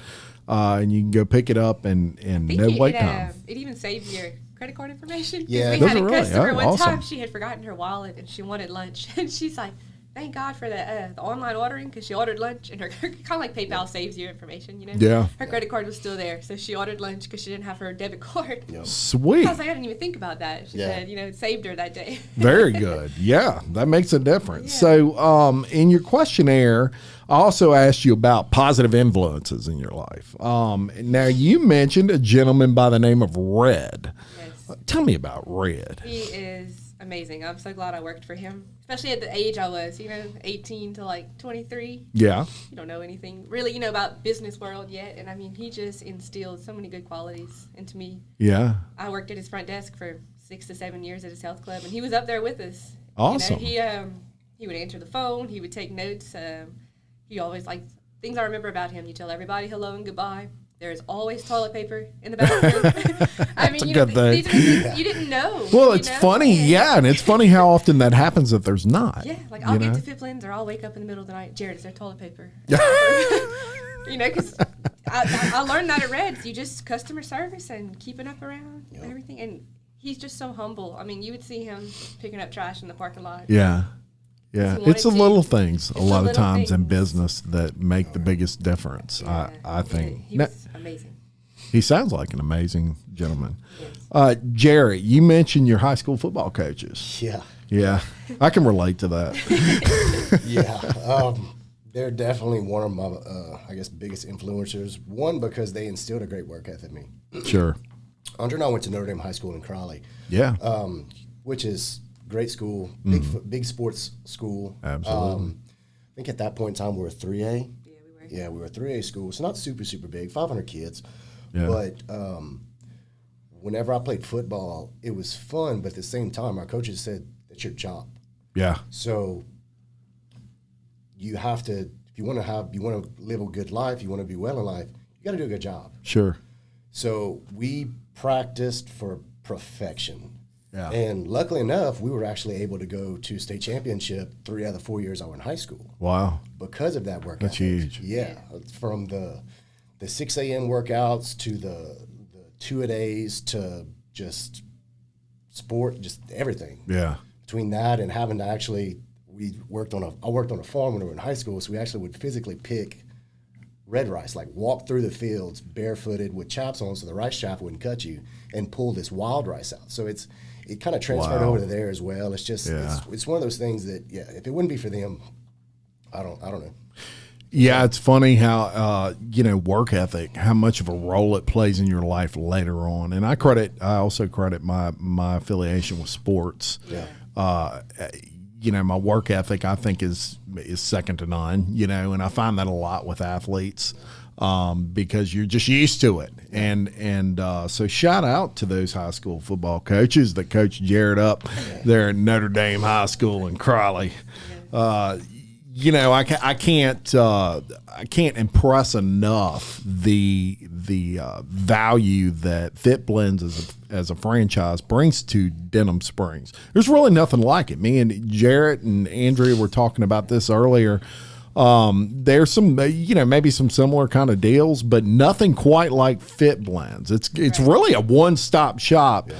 and you can go pick it up, and no wait time. It even saves your credit card information. 'Cause Yeah. we Does had it a really? customer Oh, one awesome. time. She had forgotten her wallet, and she wanted lunch. And she's like, thank God for the online ordering, because she ordered lunch, and her kind of like PayPal saves your information, Yeah. Her credit card was still there, so she ordered lunch because she didn't have her debit card. Sweet. I was like, I didn't even think about that. She said, it saved her that day. Very good. Yeah, that makes a difference. So, in your questionnaire, I also asked you about positive influences in your life. Now, you mentioned a gentleman by the name of Red. Yes. Tell me about Red. He is amazing. I'm so glad I worked for him, especially at the age I was, 18 to like 23. Yeah. You don't know anything really, about business world yet. And I mean, he just instilled so many good qualities into me. Yeah. I worked at his front desk for 6 to 7 years at his health club, and he was up there with us. Awesome. He would answer the phone. He would take notes. He always, things I remember about him, you tell everybody hello and goodbye. There's always toilet paper in the bathroom. I mean, a good thing. these are things you didn't know. Well, it's funny. Yeah. And it's funny how often that happens that there's not. Yeah, I'll get to Fitblendz, or I'll wake up in the middle of the night. Jarrett, is there toilet paper? Because I learned that at Red's. You just customer service and keeping up around and everything. And he's just so humble. I mean, you would see him picking up trash in the parking lot. Yeah. Yeah. He It's the wanted little to- things a the lot of little times in things. business that make the biggest difference, I think. He was amazing. He sounds like an amazing gentleman. Jarrett, you mentioned your high school football coaches. Yeah. Yeah, I can relate to that. Yeah. They're definitely one of my, biggest influencers. One, because they instilled a great work ethic in me. Sure. Andrea and I went to Notre Dame High School in Crowley, Yeah. which is great school, big sports school. Absolutely. I think at that point in time we were 3A. Yeah, we were. Yeah, we were 3A school, so not super, super big, 500 kids. Yeah. But whenever I played football, it was fun, but at the same time, our coaches said, that's your job. Yeah. So you have to, if you want to live a good life, you want to be well in life, you got to do a good job. Sure. So we practiced for perfection. Yeah. And luckily enough, we were actually able to go to state championship 3 out of the 4 years I was in high school Wow. because of that work That's ethic. huge. Yeah. From the 6 a.m. workouts to the 2-a-days to just sport, just everything. Yeah. Between that and having to actually, I worked on a farm when we were in high school, so we actually would physically pick red rice, like walk through the fields barefooted with chaps on so the rice chaff wouldn't cut you, and pull this wild rice out. So it kind of transferred Wow. over to there as well. It's just Yeah. it's one of those things that if it wouldn't be for them, I don't know. Yeah, it's funny how work ethic, how much of a role it plays in your life later on. And I also credit my affiliation with sports. Yeah. My work ethic I think is second to none. And I find that a lot with athletes. Because you're just used to it. And so shout out to those high school football coaches that coached Jarrett up there at Notre Dame High School in Crowley. I can't impress enough the value that Fitblendz as a franchise brings to Denham Springs. There's really nothing like it. Me and Jarrett and Andrea were talking about this earlier. There's some, maybe some similar kind of deals, but nothing quite like Fitblendz. It's really a one-stop shop. Yeah.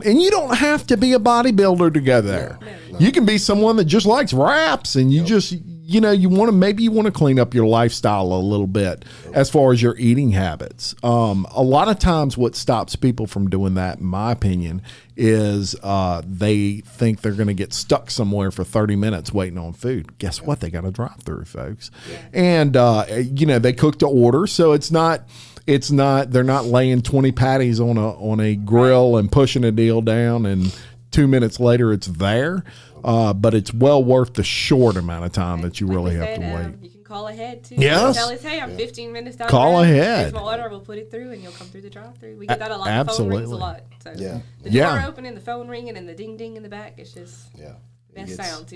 And you don't have to be a bodybuilder to go there. No. You can be someone that just likes wraps and you just, you want to clean up your lifestyle a little bit as far as your eating habits. A lot of times what stops people from doing that, in my opinion, is they think they're going to get stuck somewhere for 30 minutes waiting on food. Guess what? They got a drive-through, folks. Yeah. And, they cook to order. So they're not laying 20 patties on a grill and pushing a deal down and 2 minutes later it's there. But it's well worth the short amount of time that you really have to wait. You can call ahead too. Yes. Tell us, hey, I'm 15 minutes down. Call ahead. Here's my order. We'll put it through, and you'll come through the drive-through. We get that a lot. Absolutely. The phone rings a lot. So the door opening, the phone ringing, and the ding ding in the back. It's just best sounds,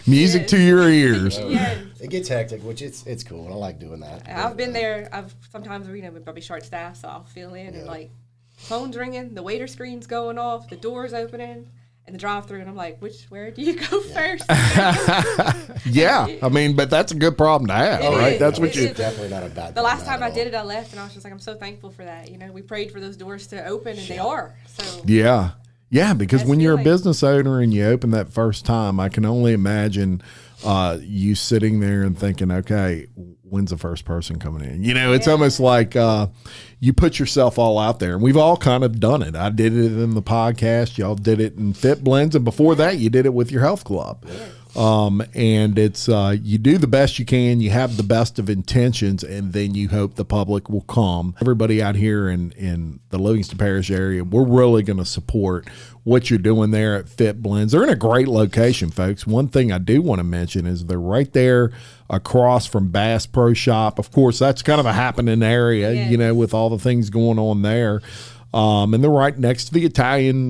Music to your ears. It gets hectic, which it's cool. I like doing that. I've been there. Sometimes we'll be short staffed, so I'll fill in and like phone's ringing, the waiter screen's going off, the door's opening. And the drive-through, and I'm like, where do you go first? Yeah, I mean, but that's a good problem to have, right? That's what it's definitely not a bad. The last time I did it, I left, and I was just like, I'm so thankful for that. We prayed for those doors to open, and they are. So yeah, because when you're a business owner and you open that first time, I can only imagine you sitting there and thinking, okay, when's the first person coming in? It's almost like you put yourself all out there, and we've all kind of done it. I did it in the podcast. Y'all did it in Fitblendz, and before that, you did it with your health club. And it's you do the best you can. You have the best of intentions, and then you hope the public will come. Everybody out here in the Livingston Parish area, we're really going to support what you're doing there at Fitblendz. They're in a great location, folks. One thing I do want to mention is they're right there across from Bass Pro Shop. Of course, that's kind of a happening area, with all the things going on there. And they're right next to the Italian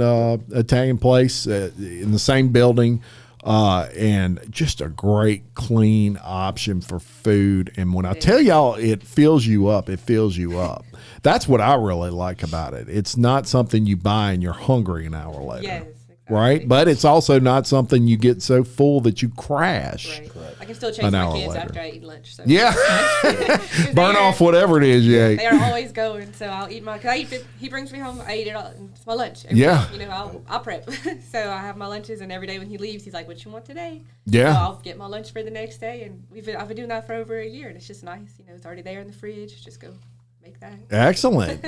place in the same building. And just a great, clean option for food. And when I tell y'all it fills you up, it fills you up. That's what I really like about it. It's not something you buy and you're hungry an hour later. Yes, exactly. Right? But it's also not something you get so full that you crash. Right. I can still chase my kids after I eat lunch. So. Yeah. Burn off whatever it is you ate. They are always going, so I'll eat he brings me home, I eat it all. It's my lunch. I'll prep. So I have my lunches, and every day when he leaves, he's like, what you want today? Yeah. So I'll get my lunch for the next day, and I've been doing that for over a year, and it's just nice. It's already there in the fridge. Just go make that. Excellent.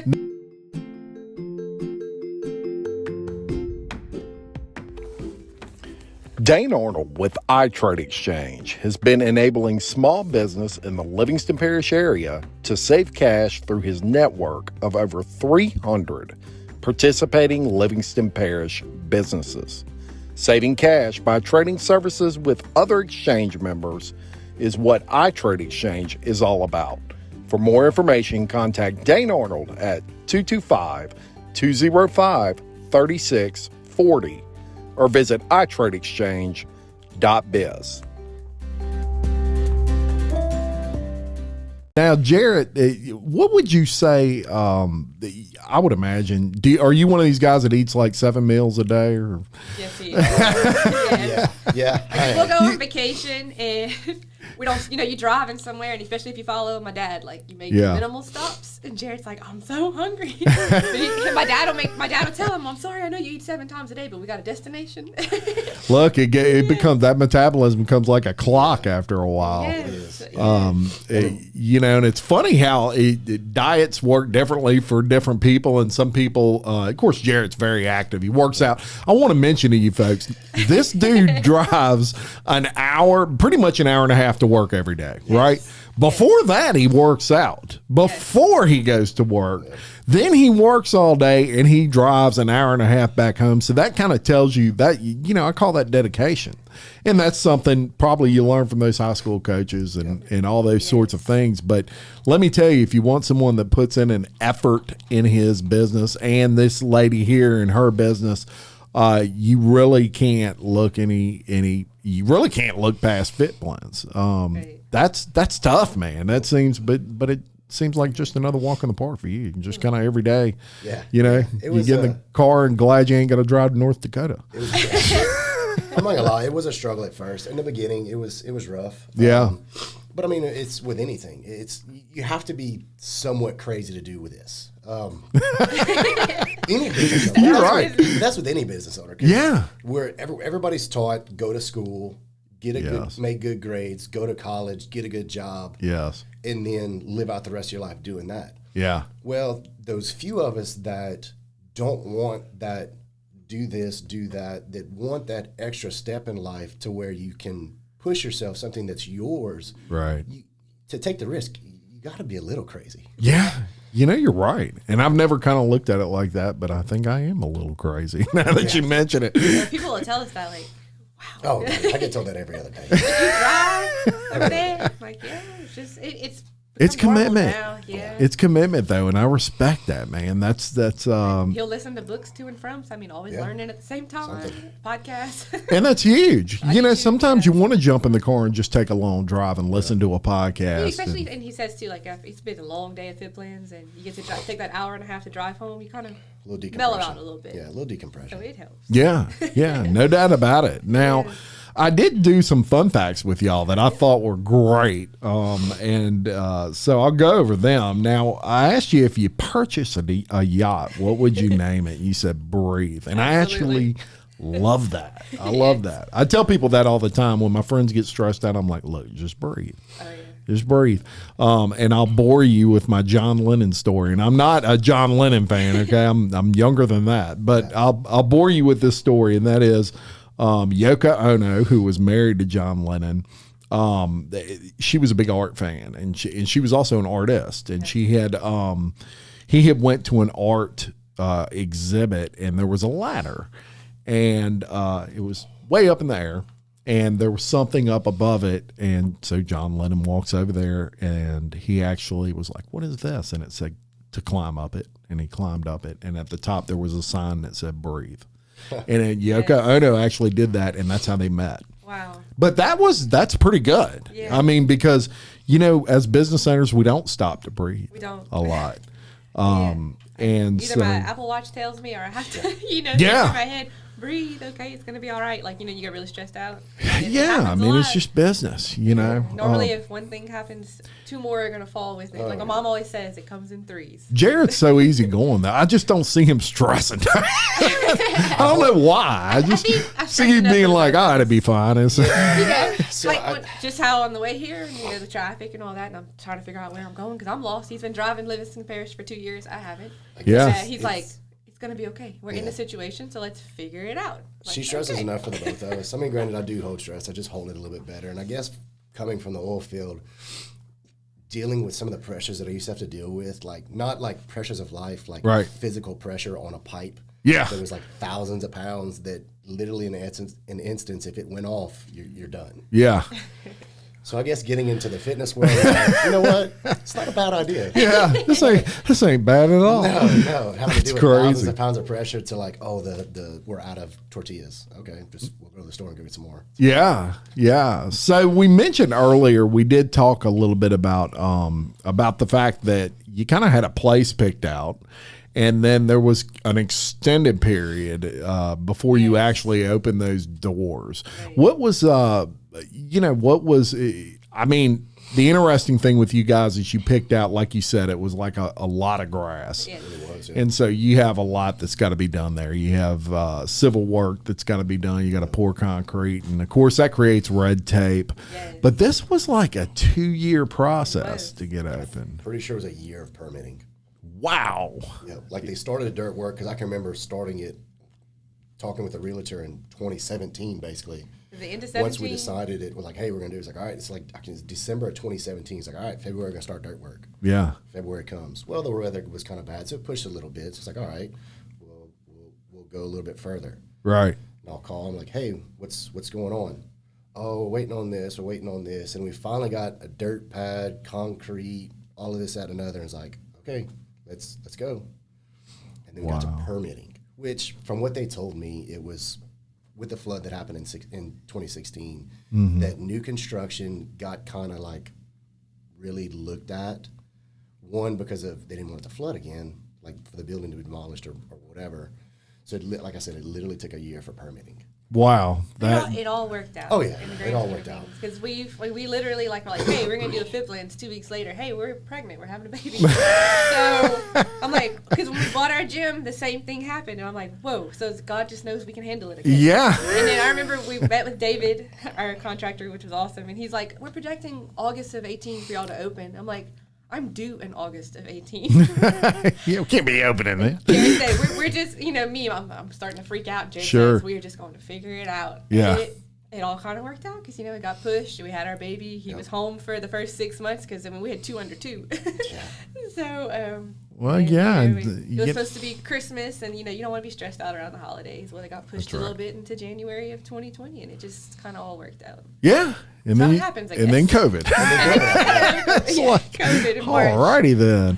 Dane Arnold with iTrade Exchange has been enabling small business in the Livingston Parish area to save cash through his network of over 300 participating Livingston Parish businesses. Saving cash by trading services with other exchange members is what iTrade Exchange is all about. For more information, contact Dane Arnold at 225-205-3640 or visit iTradeExchange.biz. Now, Jarrett, what would you say? I would imagine. Are you one of these guys that eats like 7 meals a day? Or? Yes, he is. Yeah. We'll go on vacation and we don't. You driving somewhere, and especially if you follow my dad, like you make minimal stops. And Jarrett's like, I'm so hungry. But my dad will tell him, I'm sorry, I know you eat 7 times a day, but we got a destination. Look, it becomes that metabolism becomes like a clock after a while. Yes. And it's funny how diets work differently for different people, and some people, of course, Jarrett's very active. He works out. I want to mention to you folks, this dude drives pretty much an hour and a half to to work every day, right? Before that, he works out. Before he goes to work, then he works all day and he drives an hour and a half back home. So that kind of tells you that, I call that dedication. And that's something probably you learn from those high school coaches and all those sorts of things. But let me tell you, if you want someone that puts in an effort in his business, and this lady here in her business, you really can't look you really can't look past Fitblendz. That's tough, man. That seems, but it seems like just another walk in the park for you. You can just kind of every day, you get in the car and glad you ain't got to drive to North Dakota. I'm not gonna lie, it was a struggle at first. In the beginning, it was rough. But I mean, it's with anything. You have to be somewhat crazy to do with this. Any business owner. You're right. That's with any business owner. Where everybody's taught, go to school, make good grades, go to college, get a good job. And then live out the rest of your life doing that. Well, those few of us that don't want that, do this, do that want that extra step in life to where you can push yourself, something that's yours. Right. To take the risk, you got to be a little crazy. You're right. And I've never kind of looked at it like that, but I think I am a little crazy now that you mention it. People will tell us that, like, wow. Oh, I get told that every other day. You drive over there? Like, it's commitment. Yeah. It's commitment though, and I respect that, man. That's he'll listen to books to and from. So I mean, always learning at the same time. Podcasts. And that's huge. Sometimes you want to jump in the car and just take a long drive and listen to a podcast. Especially, and he says too, like if it's been a long day at Fitblendz and you get to take that hour and a half to drive home, you kind of mellow out a little bit. Yeah, a little decompression. So it helps. Yeah, no doubt about it. Now, I did do some fun facts with y'all that I thought were great, so I'll go over them. Now, I asked you if you purchase a yacht, what would you name it? You said Breathe, and I actually love that. I love that. I tell people that all the time. When my friends get stressed out, I'm like, look, just breathe. Just breathe. And I'll bore you with my John Lennon story. And I'm not a John Lennon fan, okay? I'm younger than that. But I'll bore you with this story, and that is Yoko Ono, who was married to John Lennon. She was a big art fan, and she was also an artist. And he had went to an art exhibit, and there was a ladder, and it was way up in the air. And there was something up above it. And so John Lennon walks over there, and he actually was like, what is this? And it said to climb up it. And he climbed up it. And at the top, there was a sign that said breathe. And then Yoko Ono actually did that. And that's how they met. Wow. But that's pretty good. I mean, because, as business owners, we don't stop to breathe. We don't. A lot. And either so my Apple Watch tells me, or I have to, think in my head, breathe, okay, it's going to be all right. Like, you get really stressed out. I mean, it's just business, Normally, if one thing happens, two more are going to fall with it. Like my mom always says, it comes in threes. Jarrett's so easy going, though. I just don't see him stressing. I don't know why. I just see him being like, oh, it'll be fine. Just how on the way here, the traffic and all that, and I'm trying to figure out where I'm going because I'm lost. He's been driving Livingston Parish for 2 years. I haven't. He's like, it's going to be okay. We're in the situation, so let's figure it out. Like, she stresses enough for the both of us. I mean, granted, I do hold stress. I just hold it a little bit better. And I guess coming from the oil field, dealing with some of the pressures that I used to have to deal with, like not like pressures of life, like physical pressure on a pipe. Yeah. There was like thousands of pounds that literally in an instance, if it went off, you're done. Yeah. So I guess getting into the fitness world, you know what? It's not a bad idea. Yeah, this ain't bad at all. No, having to do with thousands of pounds of pressure to like, we're out of tortillas. Okay, we'll go to the store and go get some more. Yeah. So we mentioned earlier, we did talk a little bit about the fact that you kind of had a place picked out, and then there was an extended period before you actually opened those doors. Right. What was I mean, the interesting thing with you guys is you picked out, like you said, it was like a lot of grass. Yeah. It was, yeah. And so you have a lot that's got to be done there. You have civil work that's got to be done. You got to pour concrete. And, of course, that creates red tape. Yes. But this was like a 2-year process to get open. Pretty sure it was a year of permitting. Wow. Yeah, like they started the dirt work because I can remember starting it, talking with a realtor in 2017, basically. The end of 17? Once we decided it, we're like, hey, we're going to do it. It's like, all right, it's like December of 2017. It's like, all right, February, we're going to start dirt work. Yeah. February comes. Well, the weather was kind of bad, so it pushed a little bit. So it's like, all right, we'll go a little bit further. Right. And I'll call them like, hey, what's going on? Oh, we're waiting on this. And we finally got a dirt pad, concrete, all of this, that, and another. And it's like, okay, let's go. And then we got to permitting, which from what they told me, it was with the flood that happened in 2016, that new construction got kind of like really looked at. One, because they didn't want it to flood again, like for the building to be demolished or whatever. So like I said, it literally took a year for permitting. Wow. It all worked out. Oh, yeah. It all worked out. Because we literally we're like, hey, we're going to do the Fitblendz 2 weeks later. Hey, we're pregnant. We're having a baby. So I'm like, because when we bought our gym, the same thing happened. And I'm like, whoa. So God just knows we can handle it again. Yeah. And then I remember we met with David, our contractor, which was awesome. And he's like, we're projecting August of 18 for y'all to open. I'm like, I'm due in August of 18. You can't be opening it. Jared said, we're just, me, I'm starting to freak out. Jared says, we're just going to figure it out. Yeah. And it all kind of worked out because, it got pushed. We had our baby. He was home for the first 6 months because, we had 2 under 2. Yeah. So, well, yeah. It was supposed to be Christmas, and, you don't want to be stressed out around the holidays. Well, it got pushed a little bit into January of 2020, and it just kind of all worked out. Yeah. And so then, it happens, I and guess. then COVID. COVID in March. Alrighty then.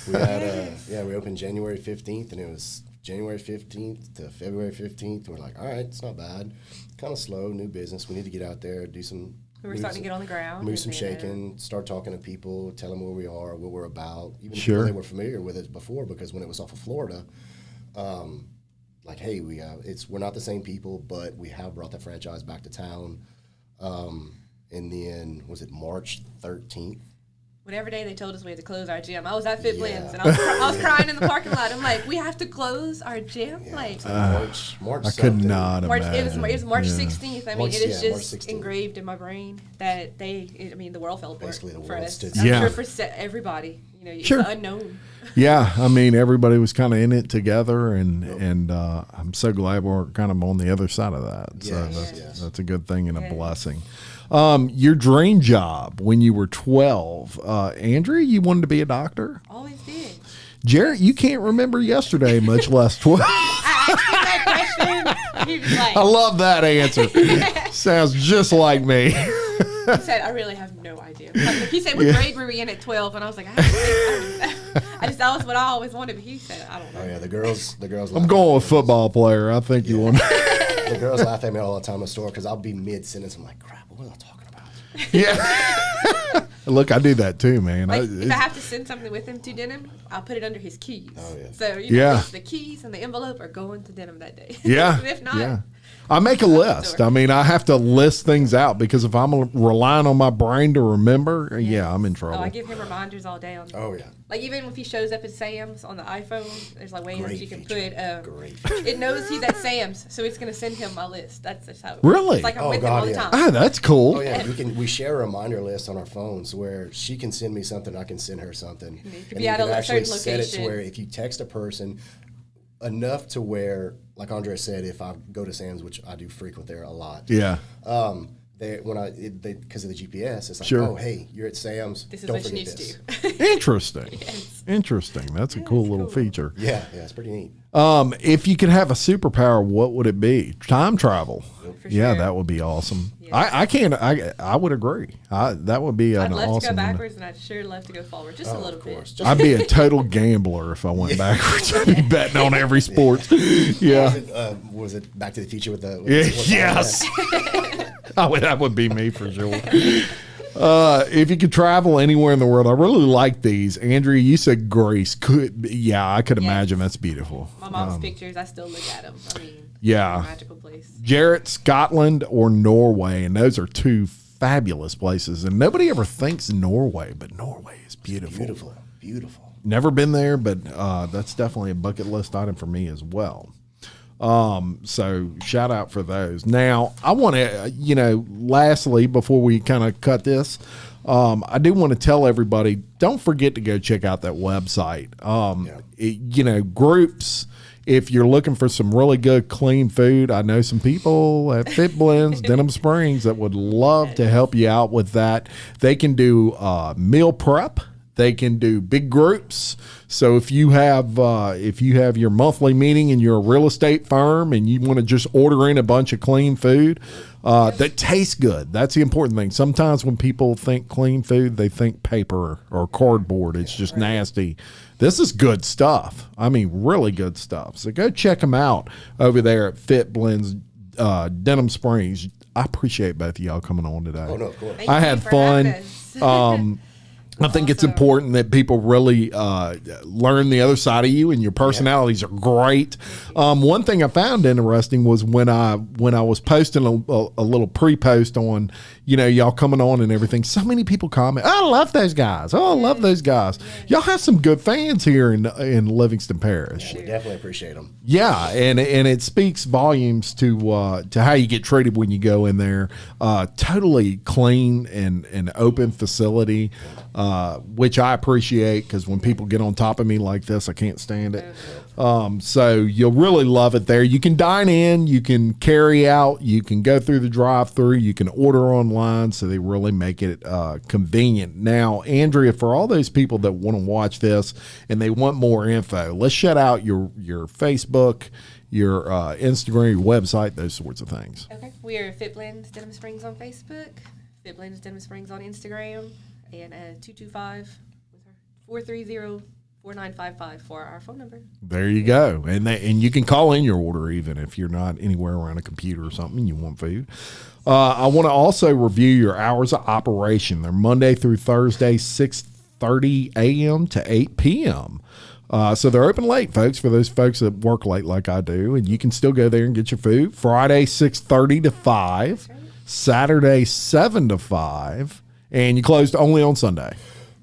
We had, we opened January 15th, and it was January 15th to February 15th. We're like, all right, it's not bad. Kind of slow, new business. We need to get out there, do some. We were starting to get on the ground. Move some shaking, start talking to people, tell them where we are, what we're about. Even if they were familiar with it before, because when it was off of Florida, like, hey, we're not the same people, but we have brought the franchise back to town. And then, was it March 13th? Whatever day they told us we had to close our gym, I was at Fitblendz, and I was crying in the parking lot. I'm like, we have to close our gym? March I could not imagine. It was March 16th. I mean, it is just 16th. engraved in my brain that the world fell apart for us. stood I'm sure for everybody, the unknown. Yeah, I mean, everybody was kind of in it together, and I'm so glad we're kind of on the other side of that. So that's a good thing and a blessing. Your dream job when you were 12, Andrea, you wanted to be a doctor? Always did. Jarrett, you can't remember yesterday, much less 12. I asked him that question. He was like, I love that answer. Sounds just like me. He said, I really have no idea. He said, what grade were we in at 12? And I was like, that was what I always wanted. But he said, I don't know. Oh, yeah, the girls. I'm going with football player. I think you want. The girls laugh at me all the time in the store because I'll be mid-sentence. I'm like, crap, what was I talking about? Yeah. Look, I do that too, man. If I have to send something with him to Denham, I'll put it under his keys. Oh, yeah. So, the keys and the envelope are going to Denham that day. Yeah. If not, I make a list. I mean, I have to list things out because if I'm relying on my brain to remember, I'm in trouble. Oh, I give him reminders all day. Like, even if he shows up at Sam's on the iPhone, there's like ways that you can put. It knows he's at Sam's, so it's going to send him my list. That's how it works. Really? It's like I'm with him all the time. Ah, that's cool. Oh, yeah. We share a reminder list on our phones where she can send me something, I can send her something. It could be at a certain location. Set it to where if you text a person enough to where, like Andrea said, if I go to Sam's, which I do frequent there a lot. Yeah. Because of the GPS, it's like, oh, hey, you're at Sam's. This is don't what you forget need this. to do. Interesting. Yes. Interesting. That's a cool little feature. Yeah, it's pretty neat. If you could have a superpower, what would it be? Time travel. For Yeah, sure. that would be awesome. Yes. I would agree. That would be an awesome. I'd love to go backwards, and I'd sure love to go forward, just a little bit. I'd be a total gambler if I went backwards. I'd be betting on every sport. Yeah. Was it Back to the Future with the? Yes. That would be me for sure. If you could travel anywhere in the world, I really like these. Andrea, you said Greece. I could imagine that's beautiful. My mom's pictures, I still look at them. I mean, yeah, it's a magical place. Jarrett, Scotland or Norway, and those are two fabulous places. And nobody ever thinks Norway, but Norway is beautiful. Beautiful. Never been there, but that's definitely a bucket list item for me as well. So shout out for those. Now I want to, lastly, before we kind of cut this, I do want to tell everybody, don't forget to go check out that website. Groups If you're looking for some really good, clean food, I know some people at Fitblendz, Denham Springs, that would love to help you out with that. They can do meal prep. They can do big groups. So if you have your monthly meeting and you're a real estate firm and you want to just order in a bunch of clean food that tastes good, that's the important thing. Sometimes when people think clean food, they think paper or cardboard. It's just nasty. This is good stuff. I mean, really good stuff. So go check them out over there at Fitblendz, Denham Springs. I appreciate both of y'all coming on today. Oh, no, of course. Thank I you had for fun. having us. I think it's important that people really learn the other side of you, and your personalities are great. One thing I found interesting was when I was posting a little pre-post on, y'all coming on and everything, so many people comment, "I love those guys. Oh, I love those guys." Y'all have some good fans here in Livingston Parish. We definitely appreciate them. Yeah, and it speaks volumes to how you get treated when you go in there. Totally clean and open facility, which I appreciate, because when people get on top of me like this, I can't stand it. So you'll really love it there. You can dine in, you can carry out, you can go through the drive-through, you can order online, so they really make it convenient. Now, Andrea, for all those people that want to watch this and they want more info, let's shout out your Facebook, your Instagram, your website, those sorts of things. Okay. We are Fitblendz Denham Springs on Facebook, Fitblendz Denham Springs on Instagram, and 225-430-4955 for our phone number. There you go. And you can call in your order even if you're not anywhere around a computer or something and you want food. I want to also review your hours of operation. They're Monday through Thursday, 6:30 a.m. to 8 p.m. So they're open late, folks, for those folks that work late like I do. And you can still go there and get your food. Friday, 6:30 to 5. Saturday, 7 to 5. And you closed only on Sunday.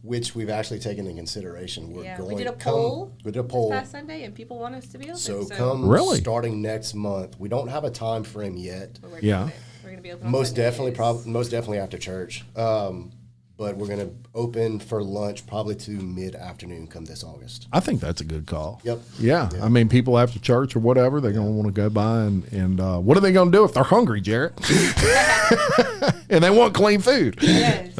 Which we've actually taken into consideration. We did a poll. We did a poll this past Sunday, and people want us to be open. So come Really? starting next month. We don't have a time frame yet. But we're gonna be open on Most Sundays. definitely after church. But we're going to open for lunch probably to mid-afternoon come this August. I think that's a good call. Yep. Yeah. I mean, people after church or whatever, they're going to want to go by and what are they going to do if they're hungry, Jarrett? And they want clean food. Yes.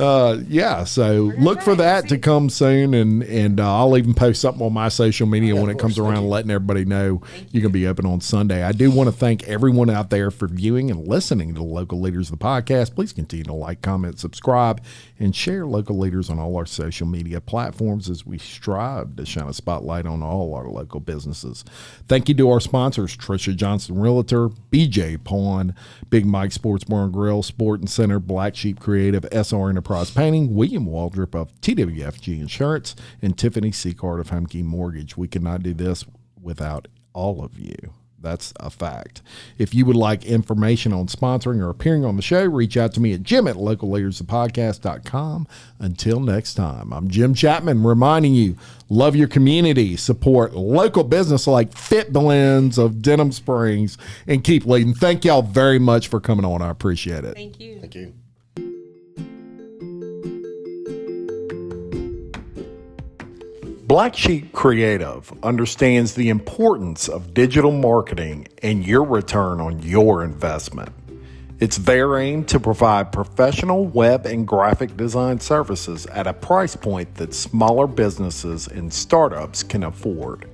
Yeah. So look for that to come soon. And I'll even post something on my social media when it comes around, letting everybody know you can be open on Sunday. I do want to thank everyone out there for viewing and listening to the Local Leaders of the podcast. Please continue to like, comment, subscribe, and share Local Leaders on all our social media platforms as we strive to shine a spotlight on all our local businesses. Thank you to our sponsors, Tricia, Johnston, Realtor, BJ Pawn, Big Mike Sports Bar and Grill, Sport and Center, Blaksheep Creative, SR Enterprise Painting, William Waldrop of TWFG Insurance, and Tiffany Seacard of Homekey Mortgage. We could not do this without all of you. That's a fact. If you would like information on sponsoring or appearing on the show, reach out to me at jim@localleadersofpodcast.com. Until next time, I'm Jim Chapman reminding you, love your community, support local business like Fitblendz of Denham Springs, and keep leading. Thank y'all very much for coming on. I appreciate it. Thank you. Thank you. Blaksheep Creative understands the importance of digital marketing and your return on your investment. It's their aim to provide professional web and graphic design services at a price point that smaller businesses and startups can afford.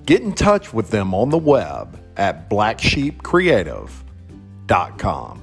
Get in touch with them on the web at blaksheepcreative.com.